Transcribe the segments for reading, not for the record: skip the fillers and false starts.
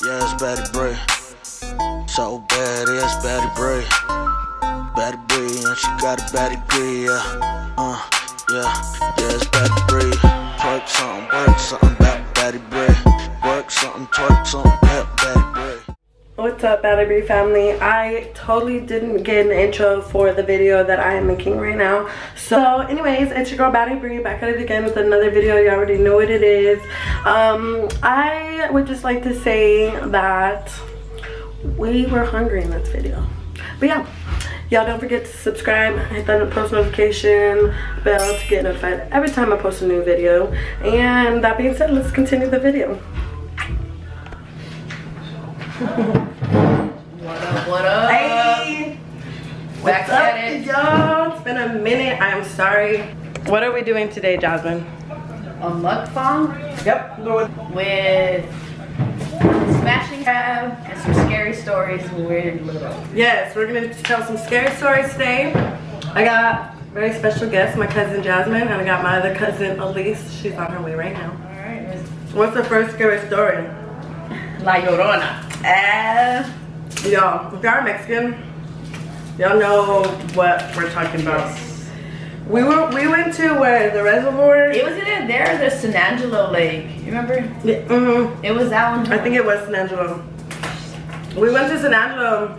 Yeah, it's Betty Bray. So bad, it's Betty Bray. Betty Bray, and she got a bad degree, yeah. Yeah, it's Betty Bray. Twerk something, work something, Betty Bray. Work something, twerk something, Betty Bray. What's up, Betty Bray family? I totally didn't get an intro for the video that I am making right now. So anyways, it's your girl Betty Bray back at it again with another video. You already know what it is. I would just like to say that we were hungry in this video. But yeah, y'all don't forget to subscribe, hit that post notification bell to get notified every time I post a new video. And that being said, let's continue the video. What up, what up? Hey! Back at it. Y'all, it's been a minute. I am sorry. What are we doing today, Jasmine? A mukbang? Yep. With smashing crab and some scary stories when we were little. Yes, we're going to tell some scary stories today. I got a very special guest, my cousin Jasmine, and I got my other cousin Elise. She's on her way right now. Alright. What's the first scary story? La Llorona. Y'all, if y'all are Mexican, y'all know what we're talking about. Yes. We went to where? The reservoir? It was in there, the San Angelo Lake. You remember? Yeah, It was that one. I think it was San Angelo. We went to San Angelo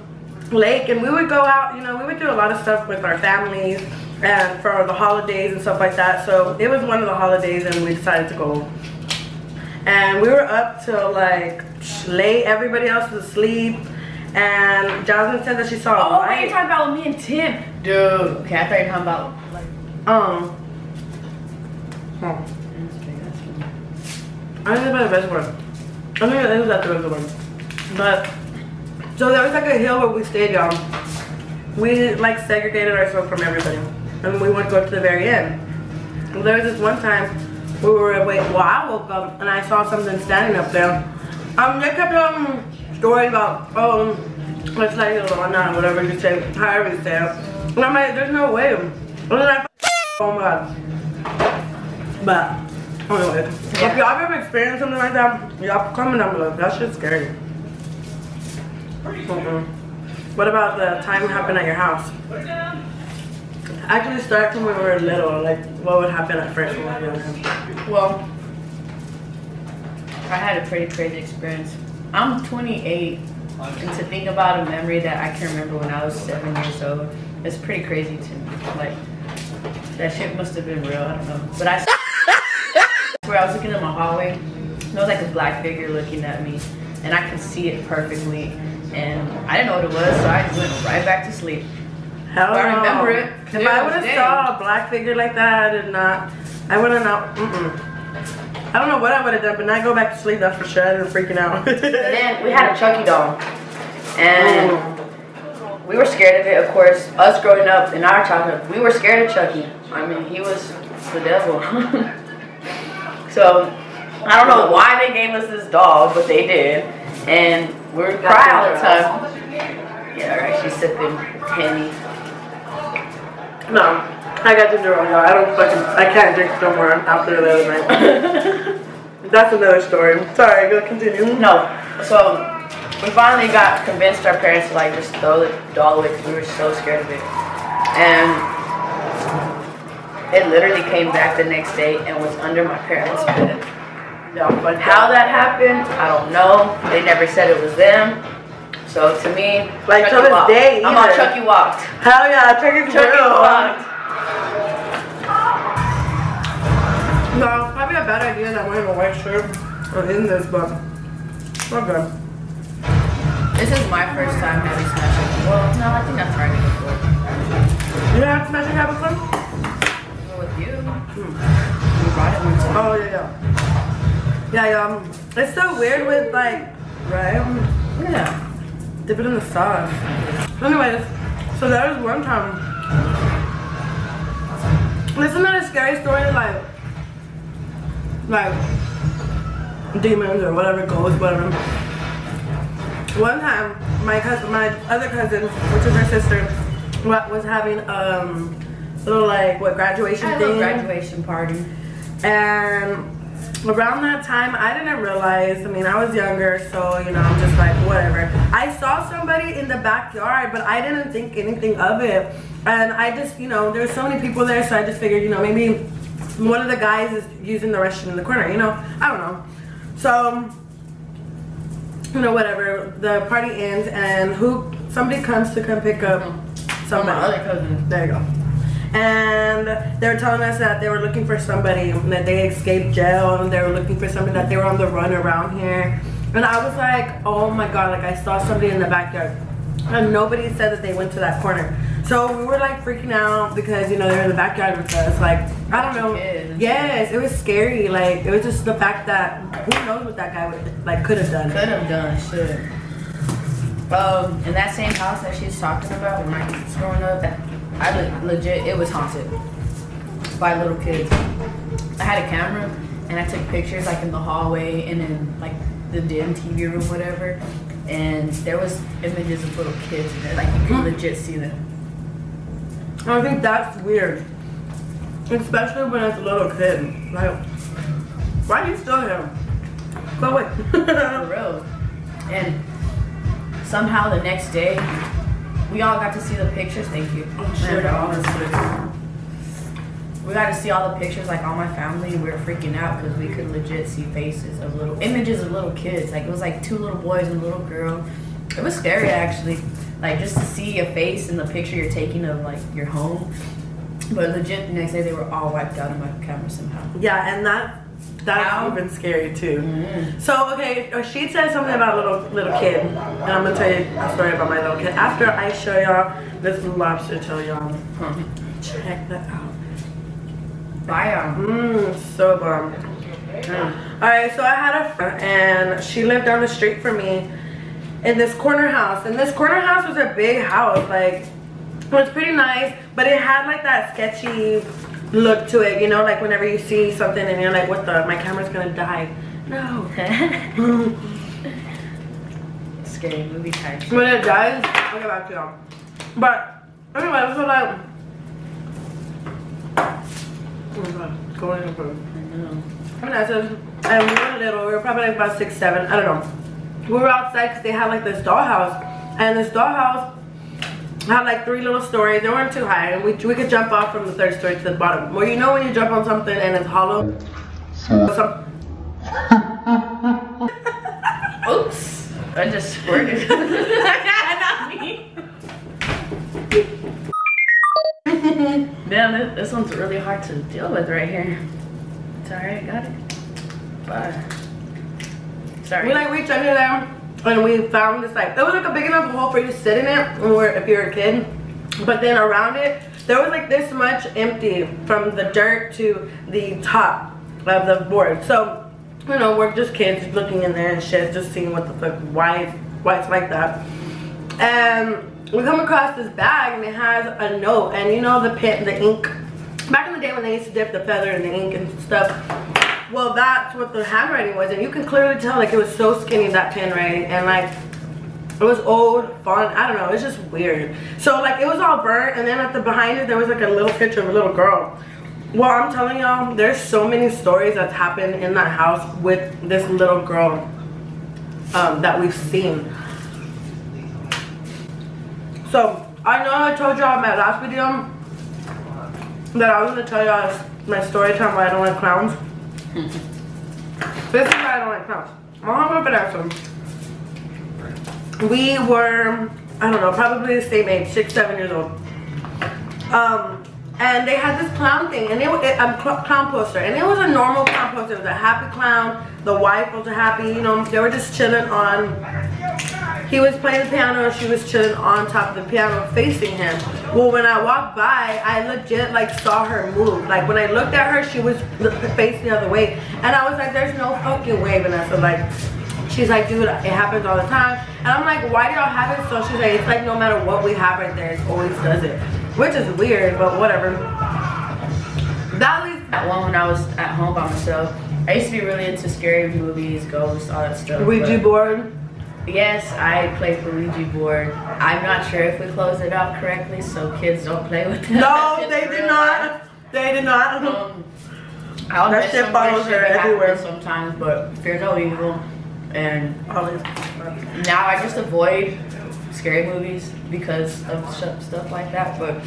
Lake and we would go out, you know, we would do a lot of stuff with our families and for the holidays and stuff like that. So it was one of the holidays and we decided to go. And we were up till like late, everybody else was asleep. And Jasmine said that she saw a light. Oh, you're talking about with me and Tim. Dude. Okay, I thought you were talking about like I think it was by the reservoir. I think it was at the reservoir. But so there was like a hill where we stayed, y'all. We like segregated ourselves from everybody. And we would go to the very end. And there was this one time we were awake. Well, I woke up and I saw something standing up there. They kept story about it's like Llorona, whatever you say, however you say it. And I'm like, there's no way. And then I oh my god. But anyway, if y'all ever experienced something like that, y'all comment down below. That shit's scary. What about the time it happened at your house? Actually start from when we were little, like what would happen at first when we were young? Well, I had a pretty crazy experience. I'm 28, and to think about a memory that I can remember when I was 7 years old, it's pretty crazy to me. Like, that shit must have been real, I don't know. But I swear I was looking in my hallway, there was like a black figure looking at me, and I could see it perfectly, and I didn't know what it was, so I just went right back to sleep. Hell no. I remember it. If I would have saw a black figure like that, I would have not, I don't know what I would have done, but not go back to sleep, that's for sure. I was freaking out. And then we had a Chucky doll, and we were scared of it, of course. Us growing up in our childhood, we were scared of Chucky. I mean, he was the devil. So, I don't know why they gave us this doll, but they did. And we would cry all the time. Yeah, right, she's sipping Henny. No. I got ginger ale, y'all. I can't drink no more after the other night. That's another story. Sorry, go continue. No, so we finally got convinced our parents to like just throw the doll away because we were so scared of it. And it literally came back the next day and was under my parents' bed. How that happened, I don't know. They never said it was them. So to me, like to this day, I'm on Chucky walked. Hell yeah, Chucky walked. No, it's probably a bad idea that I'm wearing a white shirt or in this, but okay. This is my first time having smashing. Well, no, I think I've tried it before. You didn't have smashing cat before? Well, with you. You brought it one time. Oh, yeah. Yeah, it's so weird with like, right? Yeah. Dip it in the sauce. Anyways, so there was one time. Isn't that a scary story? Like demons or whatever ghosts, whatever. One time, my other cousin, which is her sister, was having little like graduation thing. Graduation party. And around that time, I didn't realize, I mean, I was younger, so, you know, I'm just like, whatever. I saw somebody in the backyard, but I didn't think anything of it. And I just, you know, there's so many people there, so I just figured, you know, maybe one of the guys is using the restroom in the corner, you know? I don't know. So, you know, whatever. The party ends, and somebody comes to come pick up somebody. My other cousin. There you go. And they were telling us that they were looking for somebody, that they escaped jail, and they were looking for somebody, that they were on the run around here. And I was like, oh my god, like I saw somebody in the backyard. And nobody said that they went to that corner. So we were like freaking out because, you know, they were in the backyard with us. Like, I don't know. Yes, it was scary. Like, it was just the fact that who knows what that guy would, like, could have done. Could have done, shit. In that same house that she's talking about when I was growing up, legit, it was haunted by little kids. I had a camera and I took pictures like in the hallway and in like the dim TV room, whatever. And there was images of little kids in there, like you could legit see them. I think that's weird, especially when it's a little kid. Like, why do you still here? Go away. For real. And somehow the next day, we all got to see the pictures. Thank you. Oh, shit, honestly. We got to see all the pictures, like all my family. We were freaking out because we could legit see faces of images of little kids. Like it was like 2 little boys and a little girl. It was scary actually. Like just to see a face in the picture you're taking of like your home. But legit the next day they were all wiped out on my camera somehow. Yeah, and that's even scary too. Mm-hmm. So okay, she said something about a little kid, and I'm gonna tell you a story about my little kid after I show y'all this lobster tail, y'all. Check that out. Fire. So bomb. Alright, so I had a friend and she lived down the street from me in this corner house. And this corner house was a big house. Like, it was pretty nice, but it had like that sketchy look to it, you know, like whenever you see something and you're like, what the, my camera's gonna die. No. Scary movie type. When it dies, I'll get back to y'all. But anyway, so like, oh my god, going in the food. I know. And we were little, we were probably like about 6, 7, I don't know. We were outside because they had like this dollhouse. And this dollhouse had like 3 little stories. They weren't too high. And we could jump off from the 3rd story to the bottom. Well, you know when you jump on something and it's hollow? Oops. I just squirted. Not me. Damn, this one's really hard to deal with right here. It's alright, got it. Bye. Sorry. We like reached under there and we found this like, it was like a big enough hole for you to sit in it if you're a kid. But then around it, there was like this much empty from the dirt to the top of the board. So, you know, we're just kids looking in there and shit, just seeing what the fuck, why it's like that. And we come across this bag and it has a note, and you know the ink, back in the day when they used to dip the feather in the ink and stuff, well that's what the handwriting was, and you can clearly tell like it was so skinny, that pen writing, and like it was old font, I don't know, it's just weird. So like it was all burnt, and then at the behind it there was like a little picture of a little girl. Well, I'm telling y'all, there's so many stories that's happened in that house with this little girl that we've seen. So, I know I told y'all in my last video that I was going to tell y'all my story time why I don't like clowns. This is why I don't like clowns. Mom and Vanessa, we were, I don't know, probably the same age, 6, 7 years old. And they had this clown thing, and clown poster, and it was a normal clown poster. It was a happy clown. The wife was happy, you know, they were just chilling on, he was playing the piano and she was chilling on top of the piano facing him. Well, when I walked by, I legit like saw her move. Like when I looked at her, she was facing the other way. And I was like, there's no fucking way, Vanessa. Like, she's like, dude, it happens all the time. And I'm like, why do y'all have it? So she's like, it's like no matter what we have right there, it always does it. Which is weird, but whatever. That leads that one when I was at home by myself. I used to be really into scary movies, ghosts, all that stuff. Ouija board? Yes, I play for Ouija board. I'm not sure if we closed it out correctly, so kids don't play with it. No, they did not. They did not. I'll That miss shit some follows weird her shit that everywhere. happens sometimes, but fear no evil. And Always. now I just avoid scary movies because of stuff like that. But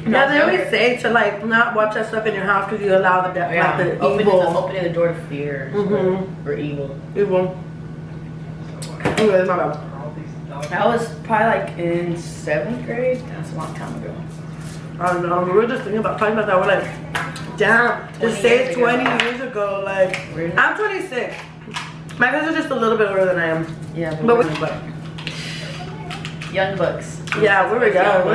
Yeah, they always say to like not watch that stuff in your house because you allow the like the opening the door to fear or evil. Evil. Anyway, my bad. I was probably like in 7th grade. That's a long time ago. I don't know. We were just thinking about talking about that. We're like, damn, just say 20 years ago. Like, I'm 26. My cousin's just a little bit older than I am. Yeah, but young bucks. Yeah, we were young.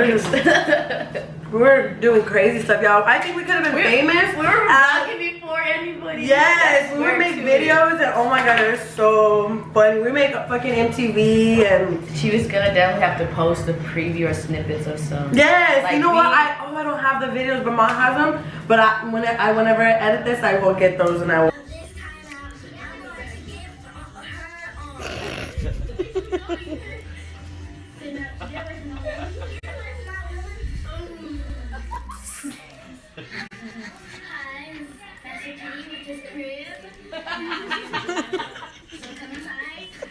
We were doing crazy stuff, y'all. I think we could have been famous. We were vlogging before anybody. Yes, we would make videos and oh my god, they're so funny. We make a fucking MTV and she was gonna definitely have to post a preview or snippets of some. yes, like you know what? I don't have the videos, but mom has them. But whenever I edit this, I will get those and I will.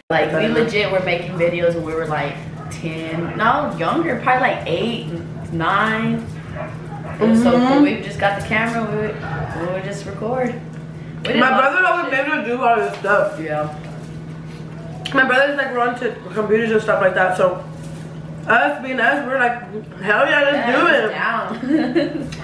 Like we legit were making videos when we were like 10, no younger, probably like 8, 9. It was so cool. We just got the camera. We would just record. My brother always made me do all this stuff. Yeah. My brother's like we're onto computers and stuff like that. So us being us, we're like hell yeah, let's do it. Down.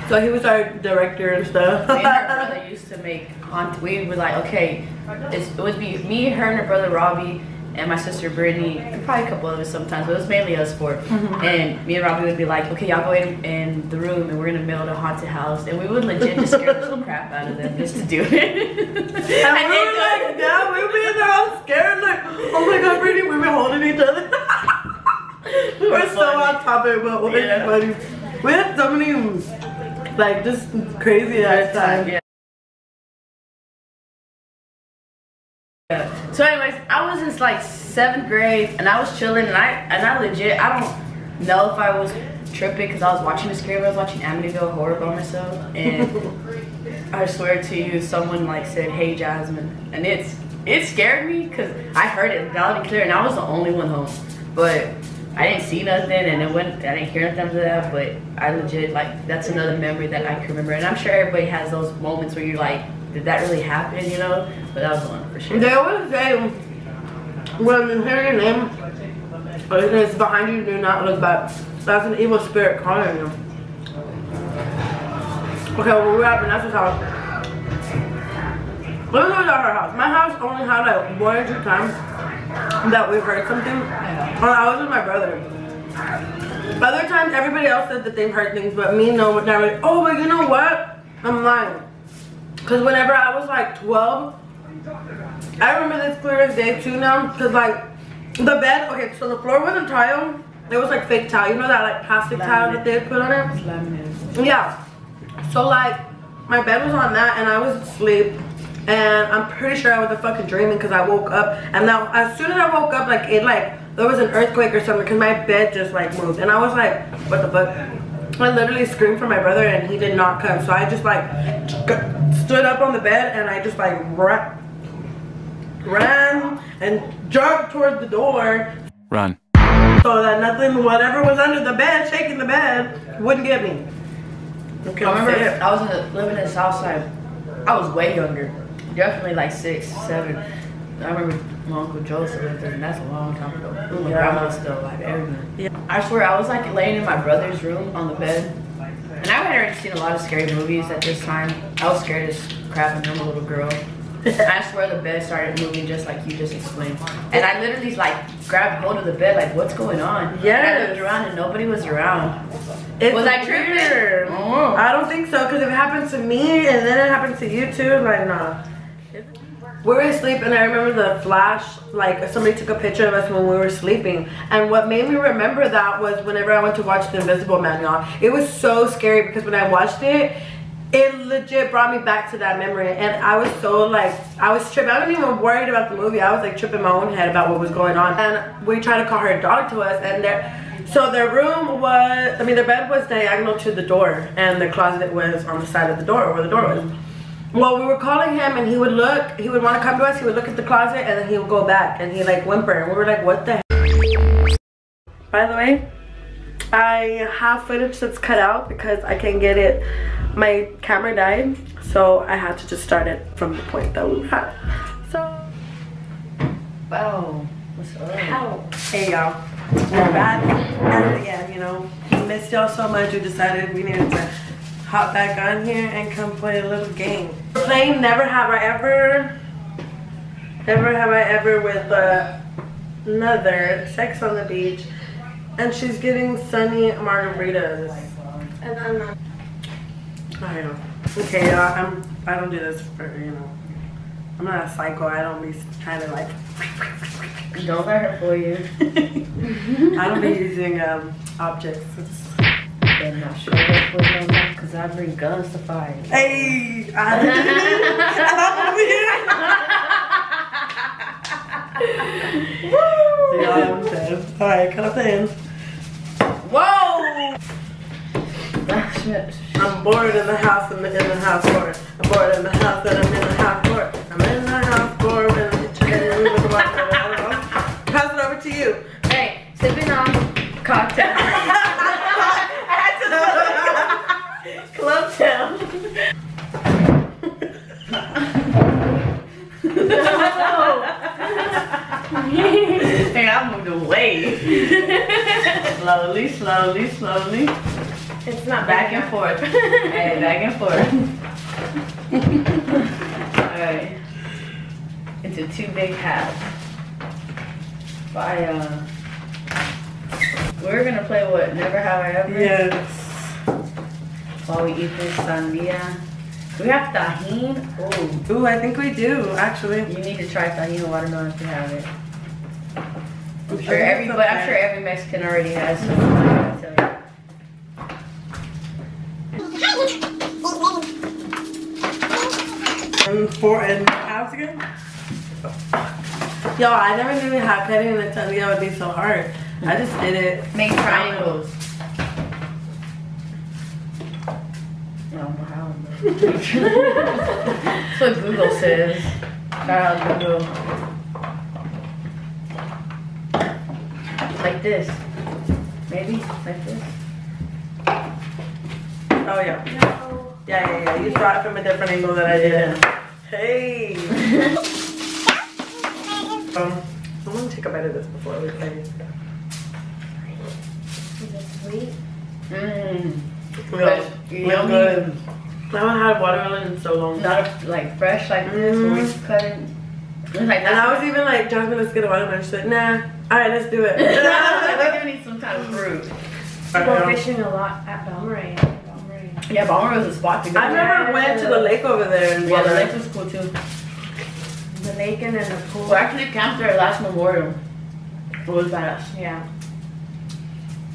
So he was our director and stuff. Me and her brother used to make content. We were like, okay, it would be me, her, and her brother Robbie, and my sister Brittany, and probably a couple of us sometimes, but it was mainly us four. And me and Robbie would be like, okay, y'all go in the room and we're gonna build a haunted house. And we would legit just scare the crap out of them just to do it. And we were like, yeah, we would be in there all scared, like, oh my god, Brittany, we were holding each other. We were so on topic, but what is funny. We had so many, like, just crazy ass times. Yeah. So anyways, I was in like 7th grade and I was chilling and I legit, I don't know if I was tripping because I was watching the scary movie, I was watching Amityville Horror by myself, and I swear to you, someone like said, "Hey Jasmine," and it scared me because I heard it loud and clear and I was the only one home, but I didn't see nothing and I didn't hear nothing after that, but I legit, like, that's another memory that I can remember, and I'm sure everybody has those moments where you're like, did that really happen, you know? But that was one for sure. They always say, when you hear your name, or it's behind you, do not look back. That's an evil spirit calling you. Okay, well, we were at Vanessa's house. It was always at her house. My house only had like 1 or 2 times that we heard something. Or I was with my brother. Other times, everybody else said that they've heard things, but me, no, never. Oh, but you know what? I'm lying. Because whenever I was like 12, I remember this clear as day too now. Because like the bed, okay, so the floor wasn't tile. It was like fake tile. You know that like plastic tile that they put on it? Laminate. Yeah. So like my bed was on that and I was asleep. And I'm pretty sure I was fucking dreaming because I woke up. And now as soon as I woke up, like there was an earthquake or something because my bed just like moved. And I was like, what the fuck? I literally screamed for my brother and he did not come. So I just like stood up on the bed and I just like ran and jogged towards the door. Run. So that nothing, whatever was under the bed, shaking the bed, wouldn't get me. Okay, I remember I was living in the south side. I was way younger. Definitely like 6, 7. I remember my Uncle Joseph lived there, and that's a long time ago. My grandma was still alive, everything. Yeah. I swear, I was like laying in my brother's room on the bed. And I had already seen a lot of scary movies at this time. I was scared as crap when I'm a little girl. I swear the bed started moving just like you just explained. And I literally like grabbed hold of the bed like, what's going on? Yeah. I looked around and nobody was around. Was I tripping? I don't think so, because if it happened to me and then it happened to you too, like nah. We were asleep and I remember the flash, like somebody took a picture of us when we were sleeping. And what made me remember that was whenever I went to watch The Invisible Man, y'all. It was so scary because when I watched it, it legit brought me back to that memory. And I was so like, I was tripping. I wasn't even worried about the movie. I was like tripping my own head about what was going on. And we tried to call her dog to us and So their room was, I mean, their bed was diagonal to the door, and the closet was on the side of the door, where the door was. Well, we were calling him, and he would look, he would want to come to us, he would look at the closet, and then he would go back, and he like whimper, and we were like, what the heck? By the way, I have footage that's cut out because I can't get it. My camera died, so I had to just start it from the point that we were at. So, Wow. What's up? hey y'all, we're back at it again, you know. We missed y'all so much, we decided we needed to hop back on here and come play a little game. We're playing Never Have I Ever. Never Have I Ever with another Sex on the Beach. And she's getting Sunny margaritas. And I'm not. I know. Okay, y'all, I don't do this for, you know. I'm not a psycho. I don't be trying to like. Don't let her fool you. I don't be using objects. I'm not sure what was on that because I bring guns to fight. Hey, Alright, cut in. Whoa! I'm bored in the house and in the house bored. I'm bored in the house and I'm in the house bored. I'm in the house bored and the chicken with the water. I don't know. Pass it over to you. Hey, sipping on cocktail. I had to Club Town. Hey, I moved away. Slowly, slowly, slowly. It's not Back and forth. Hey, back and forth. Alright. Into two big hats. We're gonna play what? Never Have I Ever? Yes. While we eat this sandía. Do we have tajin? Oh. Ooh, I think we do, actually. You need to try tajin watermelon if you have it. I'm sure Okay. every Mexican already has some. I gotta tell you. And 4.5 hours ago? Yo, I never knew how cutting the sandía would be so hard. I just did it. Make triangles. I don't know how. That's what Google says. Shout out Google. Like this. Maybe like this. Oh, yeah. Yeah. You saw it from a different angle that I did. Hey. I want to take a bite of this before we play. Is it sweet? Mmm. Real Yummy. good. I haven't had watermelon in so long. Not like fresh like this, where we cut it. It's like And I was even like, Jasmine, let's get a watermelon. She's like, nah. Alright, let's do it. We're gonna need some kind of fruit. Go fishing a lot at Balmoral. Yeah, Balmoral was a spot to go. I never went to the lake over there. Yeah, the lake was cool too. The lake and then the pool. We actually camped there last Memorial. It was badass. Yeah.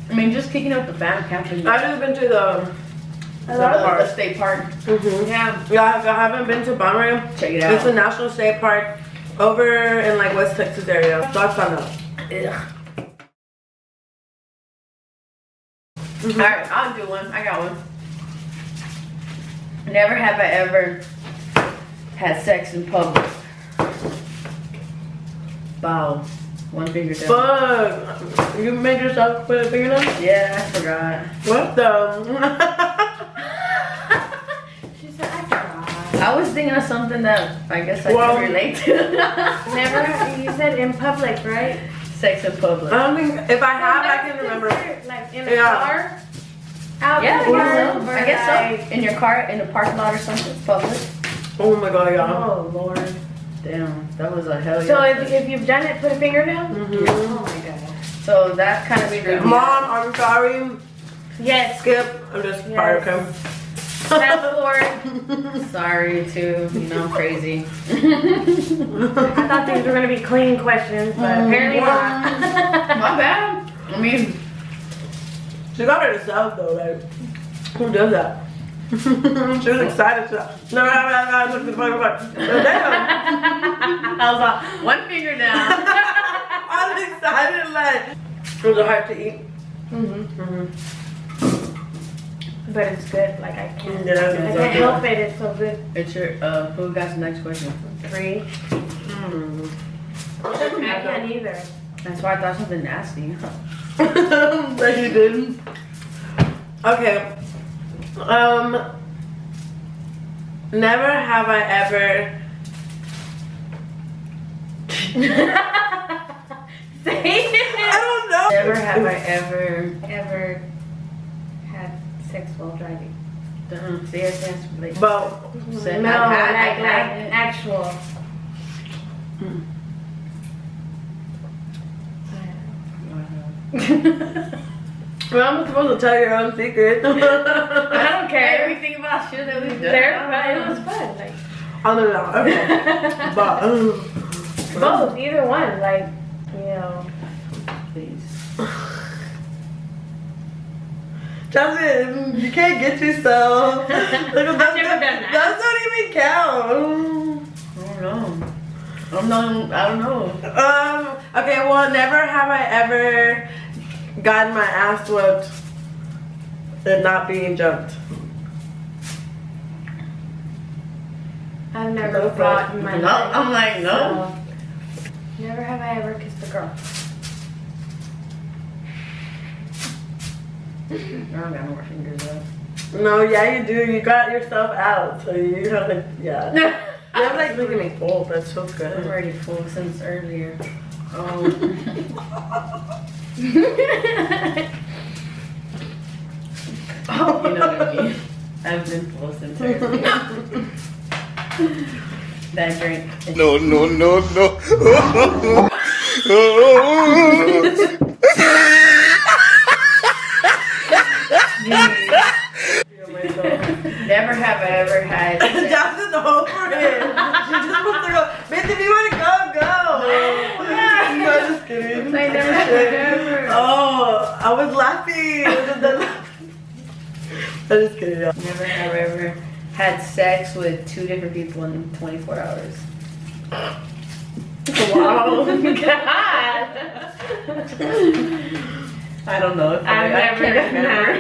I mean, just kicking up the fan camping. I've just been to the the state park. Yeah. Yeah, if I haven't been to Balmoral, Check it out. it's a national state park over in like West Texas area. Lots fun though. Ugh. Alright, I'll do one. I got one. Never have I ever had sex in public. Bow. One finger down. Fuck! You made yourself put a finger down? Yeah, I forgot. What the? She said, I forgot. I was thinking of something that I guess I Well- can relate to. Never, you said in public, right? Sex in public. I don't think, if I have, I can remember. Like in a Yeah. car? Out Yeah, in the I car, guess so. or I guess like- so. In your car, in the parking lot or something. It's public. Oh my god, y'all. Oh, Lord. Damn, that was a hell So yeah. if you've done it, put a finger down? Mhm. Oh my God. So that kind of screwed me. Mom, I'm sorry. Yes. Skip. I'm just Yes. okay. Fast forward. Sorry too, you know, I'm crazy. I thought these were going to be clean questions, but apparently not. My bad. I mean, She got it herself though, like, who does that? She was excited. No, look the fucking fuck. Damn. I was like, one finger down. I was excited, like, it was hard to eat. But it's good. Like I can't. Yeah, I can't help it. It's so good. It's your, who got the next question? 3. I can't either. That's why I thought something nasty. But you didn't. Okay. Never have I ever. Say it. I don't know. Never have I ever Had sex while driving. say it dance like But said No, I've had like it. actual. well, I'm supposed to tell your own secret. I don't care. Everything about shit that we've done. It was fun. Like I don't know. Okay. But both, either one. Like you know. Please. Jasmine, you can't get yourself. I've never done that. That don't even count. I don't know. Okay, well, never have I ever gotten my ass whooped and not being jumped. I've never No, fought in my No, life. I'm like, no. So, never have I ever kissed a girl. I don't got more fingers up. No, yeah, you do. You got yourself out, so you have like, yeah. You have like making me full. That's so I'm good. already full since earlier. Oh. You know what I mean? I've been full since earlier. That drink. No. Never have I ever had. Jasmine's over it. She just wants to go. Bitch, if you want to go, go. No, just kidding. I never have ever. Oh, I was laughing. I'm just kidding. Yeah. Never have I ever had sex with 2 different people in 24 hours. Wow. God. I don't know if I've I never can't done remember.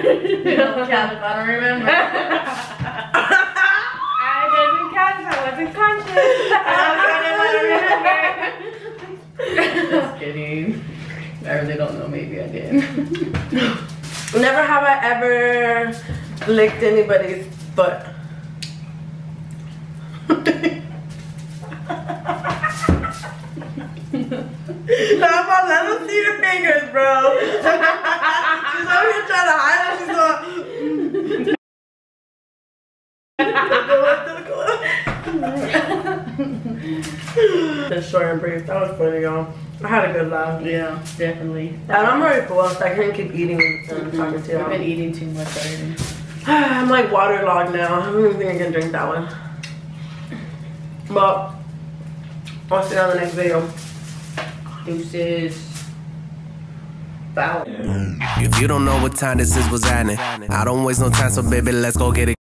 It don't count if I don't remember. I doesn't count if I wasn't conscious. I don't remember. Just kidding. I really don't know. Maybe I did. Never have I ever licked anybody's foot. No, Mom, let them see your fingers, bro. She's over here trying to hide it. She's going. That's short and brief. That was funny, y'all. I had a good laugh. Yeah, definitely. And I'm already full, so I can't keep eating and talking to I've been y'all. eating too much already. I'm like waterlogged now. I don't even think I can drink that one. But I'll see you on the next video. Deuces. Bow. If you don't know what time this is, what's happening? I don't waste no time, so baby, let's go get it.